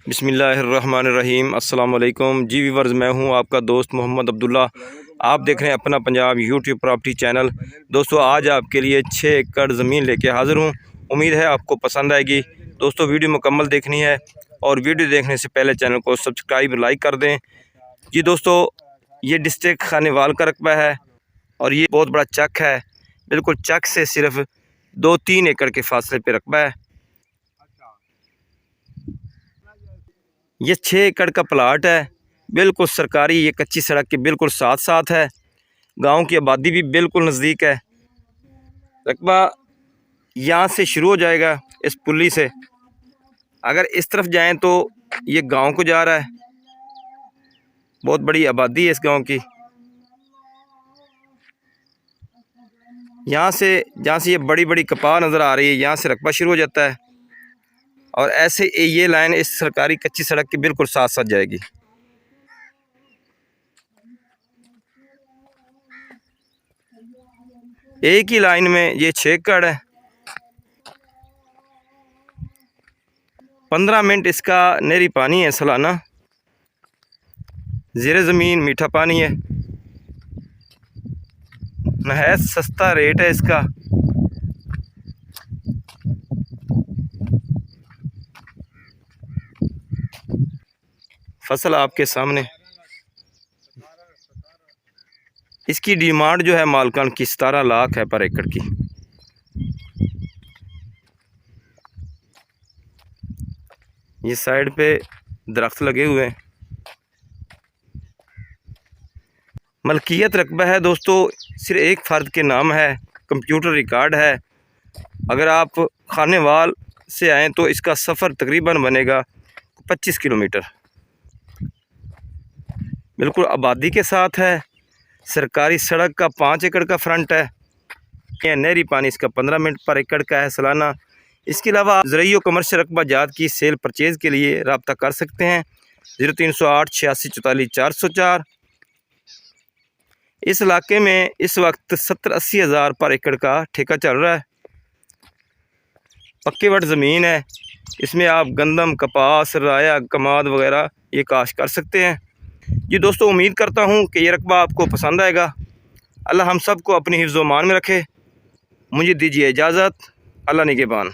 बिस्मिल्लाहिर्रहमानिर्रहीम। अस्सलाम वालेकुम जी व्यूअर्स, मैं हूं आपका दोस्त मोहम्मद अब्दुल्ला। आप देख रहे हैं अपना पंजाब यूट्यूब प्रॉपर्टी चैनल। दोस्तों, आज आपके लिए 6 एकड़ ज़मीन लेके हाज़िर हूं। उम्मीद है आपको पसंद आएगी। दोस्तों, वीडियो मुकम्मल देखनी है और वीडियो देखने से पहले चैनल को सब्सक्राइब लाइक कर दें। जी दोस्तों, ये डिस्ट्रिक्ट खानेवाल का रकबा है और ये बहुत बड़ा चक है। बिल्कुल चक से सिर्फ 2-3 एकड़ के फासले पे रकबा है। ये 6 एकड़ का प्लाट है, बिल्कुल सरकारी। ये कच्ची सड़क के बिल्कुल साथ साथ है। गांव की आबादी भी बिल्कुल नज़दीक है। रकबा यहाँ से शुरू हो जाएगा इस पुली से। अगर इस तरफ जाएं तो ये गांव को जा रहा है। बहुत बड़ी आबादी है इस गांव की। यहाँ से जहाँ से ये बड़ी बड़ी कपाह नज़र आ रही है, यहाँ से रकबा शुरू हो जाता है और ऐसे ये लाइन इस सरकारी कच्ची सड़क के बिल्कुल साथ साथ जाएगी। एक ही लाइन में ये 6 एकड़ है। 15 मिनट इसका नहरी पानी है सालाना। ज़ेरे ज़मीन मीठा पानी है। नहायत सस्ता रेट है इसका। फसल आपके सामने। इसकी डिमांड जो है मालकान की 17 लाख है पर एकड़ की। ये साइड पे दरख्त लगे हुए हैं। मलकियत रकबा है दोस्तों, सिर्फ एक फ़र्द के नाम है। कंप्यूटर रिकॉर्ड है। अगर आप खानेवाल से आएँ तो इसका सफ़र तकरीबन बनेगा 25 किलोमीटर। बिल्कुल आबादी के साथ है। सरकारी सड़क का 5 एकड़ का फ्रंट है। नहरी पानी इसका 15 मिनट पर एकड़ का है सालाना। इसके अलावा ज़रूरी कमर्शियल रकबा जात की सेल परचेज़ के लिए रब्ता कर सकते हैं 0308 86 44 404। इस इलाके में इस वक्त 70-80 हज़ार पर एकड़ का ठेका चल रहा है। पक्के वट ज़मीन है। इसमें आप गंदम, कपास, राया, कमाद वगैरह ये काश्त कर सकते हैं। जी दोस्तों, उम्मीद करता हूँ कि ये रकबा आपको पसंद आएगा। अल्लाह हम सब को अपनी हिफ्ज़-ओ-मान में रखे। मुझे दीजिए इजाज़त। अल्लाह निगहबान।